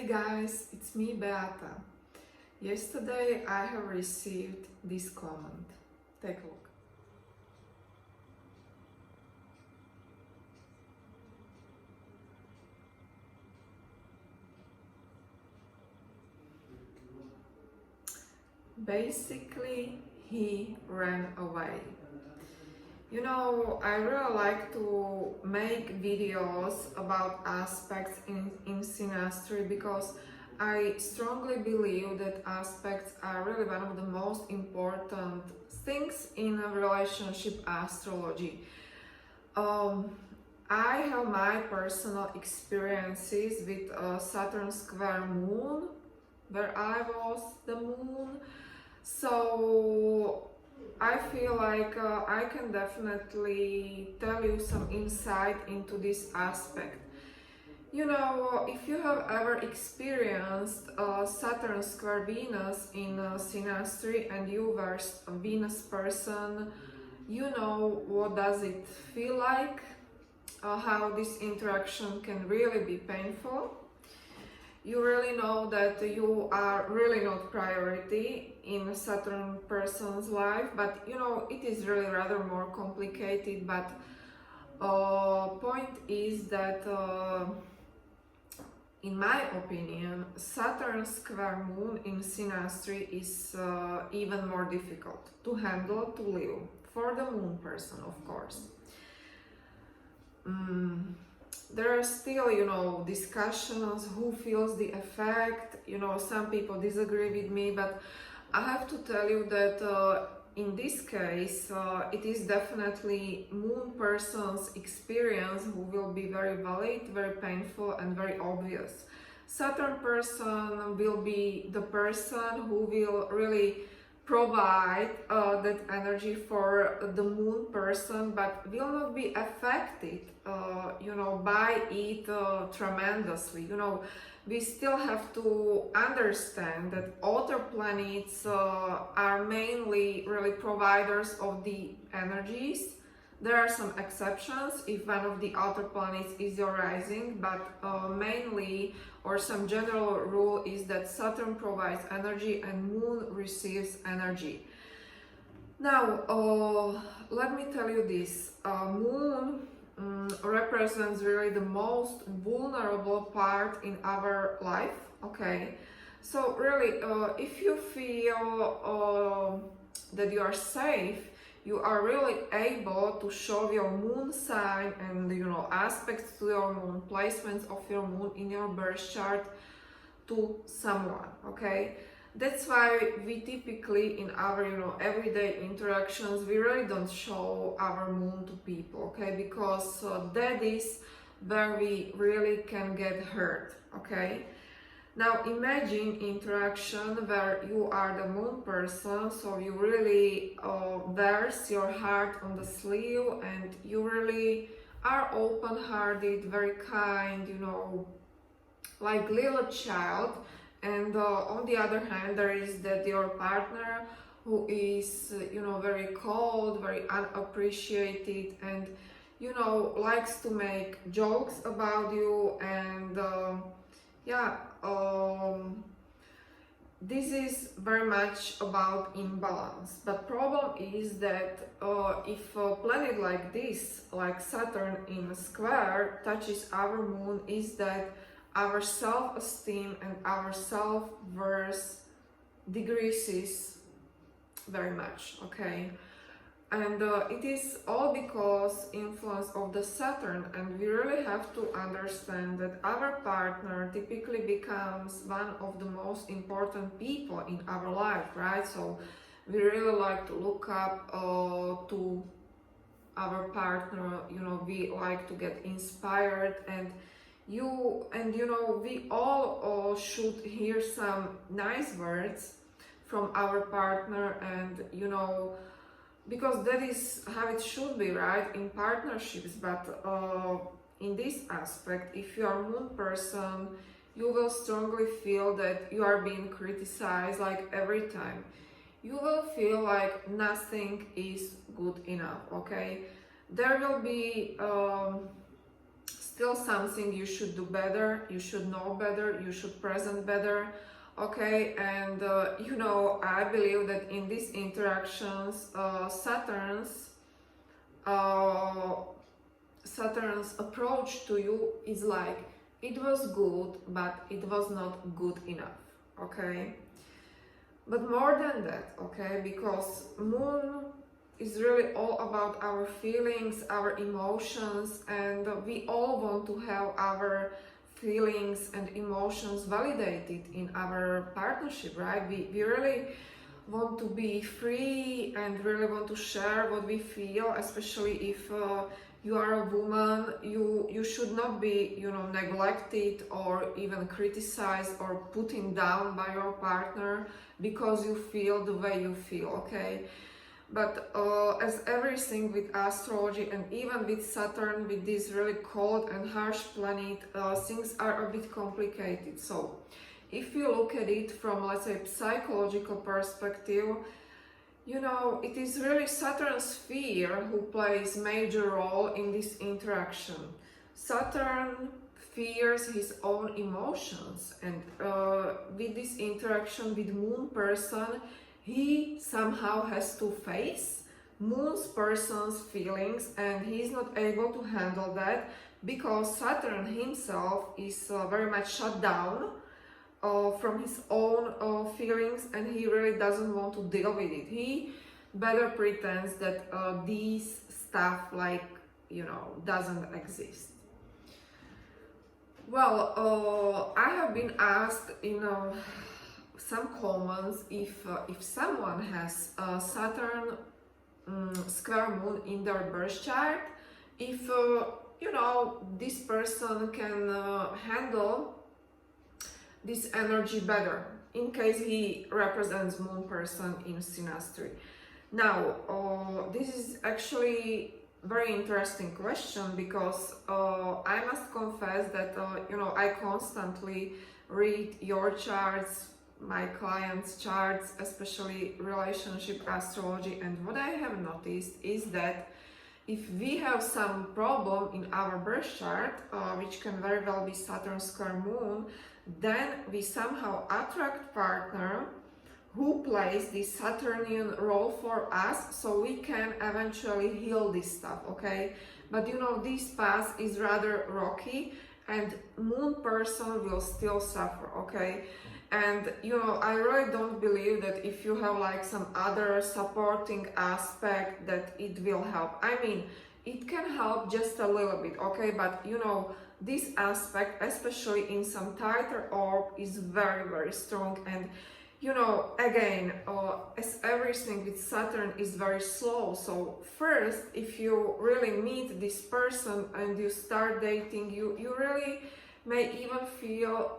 Hey guys, it's me Beata. Yesterday I have received this comment. Take a look. Basically, he ran away. You know, I really like to make videos about aspects in Synastry because I strongly believe that aspects are really one of the most important things in a relationship astrology. I have my personal experiences with Saturn square moon, where I was the moon. So I feel like I can definitely tell you some insight into this aspect. You know, if you have ever experienced Saturn square Venus in Synastry and you were a Venus person, you know what does it feel like, how this interaction can really be painful. You really know that you are really not priority in a Saturn person's life, but you know it is really rather more complicated. But point is that in my opinion, Saturn square moon in Synastry is even more difficult to handle, to live, for the moon person, of course. There are still, you know, discussions who feels the effect. You know, some people disagree with me, but I have to tell you that in this case, it is definitely moon person's experience who will be very valid, very painful, and very obvious. Saturn person will be the person who will really provide that energy for the moon person, but will not be affected you know, by it tremendously. You know, we still have to understand that outer planets are mainly really providers of the energies. There are some exceptions if one of the outer planets is your rising, but mainly, or some general rule is that Saturn provides energy and Moon receives energy. Now, let me tell you this. Moon represents really the most vulnerable part in our life, okay? So really, if you feel that you are safe, you are really able to show your moon sign and, you know, aspects to your moon, placements of your moon in your birth chart to someone, okay? That's why we typically in our, you know, everyday interactions, we really don't show our moon to people, okay? Because that is where we really can get hurt, okay? Now imagine interaction where you are the moon person, so you really wears your heart on the sleeve and you really are open-hearted, very kind, you know, like little child. And on the other hand, there is that your partner who is, you know, very cold, very unappreciated, and, you know, likes to make jokes about you. And yeah, this is very much about imbalance. But problem is that if a planet like this, like Saturn in a square, touches our moon, is that our self-esteem and our self-worth decreases very much, okay? And it is all because influence of the Saturn, and we really have to understand that our partner typically becomes one of the most important people in our life, right? So we really like to look up to our partner, you know, we like to get inspired, and you know, we all should hear some nice words from our partner, and you know, because that is how it should be, right, in partnerships. But in this aspect, if you are moon person, you will strongly feel that you are being criticized like every time. You will feel like nothing is good enough, okay? There will be still something you should do better, you should know better, you should present better, okay? And you know, I believe that in these interactions, Saturn's approach to you is like, it was good, but it was not good enough, okay? But more than that, okay, because Moon is really all about our feelings, our emotions, and we all want to have our feelings and emotions validated in our partnership, right? We really want to be free and really want to share what we feel, especially if you are a woman. You should not be, you know, neglected or even criticized or putting down by your partner because you feel the way you feel, okay? But as everything with astrology and even with Saturn, with this really cold and harsh planet, things are a bit complicated. So if you look at it from, let's say, psychological perspective, you know, it is really Saturn's fear who plays major role in this interaction. Saturn fears his own emotions, and with this interaction with Moon person, he somehow has to face Moon's person's feelings, and he's not able to handle that because Saturn himself is very much shut down from his own feelings, and he really doesn't want to deal with it. He better pretends that these stuff, like, you know, doesn't exist. Well, I have been asked in some comments if someone has Saturn square Moon in their birth chart, if you know, this person can handle this energy better in case he represents Moon person in Synastry. Now, this is actually very interesting question because I must confess that you know, I constantly read your charts, my clients' charts, especially relationship astrology, and what I have noticed is that if we have some problem in our birth chart, which can very well be Saturn square Moon, then we somehow attract partner who plays this Saturnian role for us, so we can eventually heal this stuff, okay? But you know, this path is rather rocky and Moon person will still suffer, okay? And you know, I really don't believe that if you have like some other supporting aspect that it will help. I mean, it can help just a little bit, okay? But you know, this aspect, especially in some tighter orb, is very, very strong. And you know, again, as everything with Saturn is very slow, so first, if you really meet this person and you start dating, you really may even feel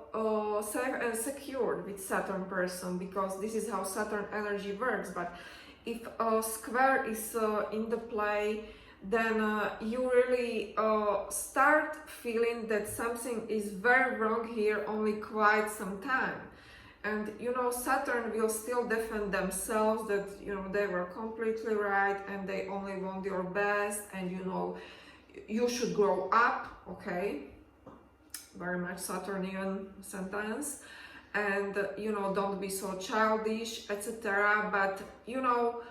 safe and secure with Saturn person, because this is how Saturn energy works. But if a square is in the play, then you really start feeling that something is very wrong here only quite some time. And you know, Saturn will still defend themselves that, you know, they were completely right and they only want your best, and you know, you should grow up, okay? Very much Saturnian sentence. And you know, don't be so childish, etc. But you know,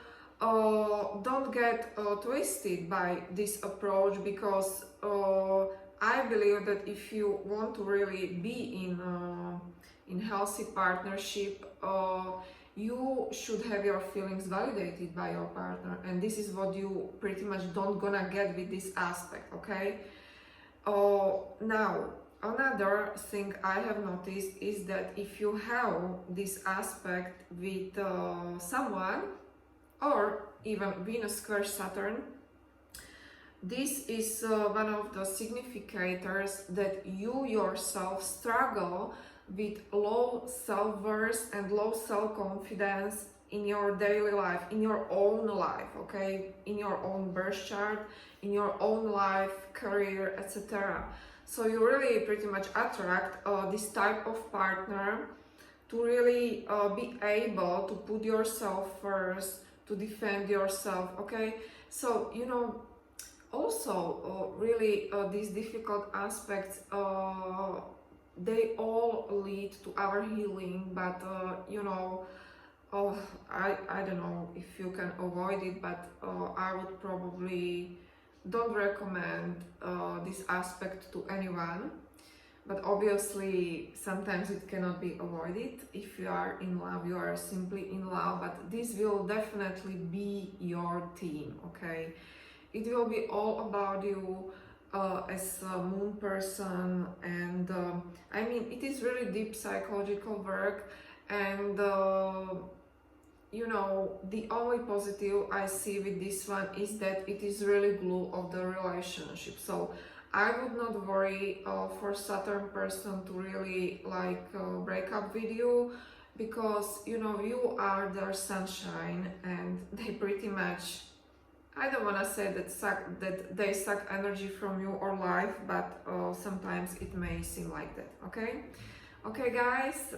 don't get twisted by this approach, because I believe that if you want to really be in healthy partnership, you should have your feelings validated by your partner, and this is what you pretty much don't gonna get with this aspect, okay? Now, another thing I have noticed is that if you have this aspect with someone, or even Venus square Saturn, this is one of the significators that you yourself struggle with low self-worth and low self-confidence in your daily life, in your own life, okay? In your own birth chart, in your own life, career, etc. So you really pretty much attract this type of partner to really be able to put yourself first, to defend yourself, okay? So, you know, Also, really, these difficult aspects, they all lead to our healing, but you know, oh, I don't know if you can avoid it, but I would probably don't recommend this aspect to anyone. But obviously, sometimes it cannot be avoided. If you are in love, you are simply in love, but this will definitely be your team, okay? It will be all about you as a moon person, and I mean, it is really deep psychological work, and you know, the only positive I see with this one is that it is really glue of the relationship. So I would not worry for Saturn person to really like break up with you, because you know, you are their sunshine, and they pretty much, I don't want to say that they suck energy from you or life, but sometimes it may seem like that. Okay guys,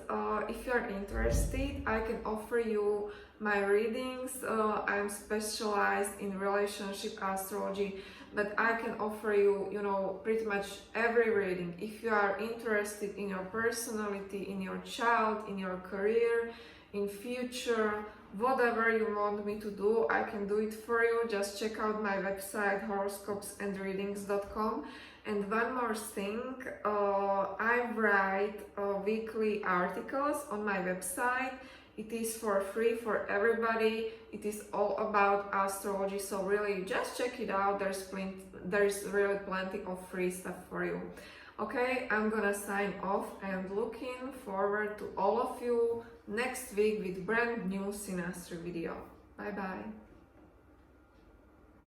if you're interested, I can offer you my readings. I'm specialized in relationship astrology, but I can offer you, you know, pretty much every reading. If you are interested in your personality, in your child, in your career, in future, whatever you want me to do, I can do it for you. Just check out my website horoscopesandreadings.com. And one more thing, I write weekly articles on my website. It is for free for everybody. It is all about astrology, so really just check it out. There's really plenty of free stuff for you. Okay, I'm gonna sign off and looking forward to all of you next week with brand new Synastry video. Bye bye.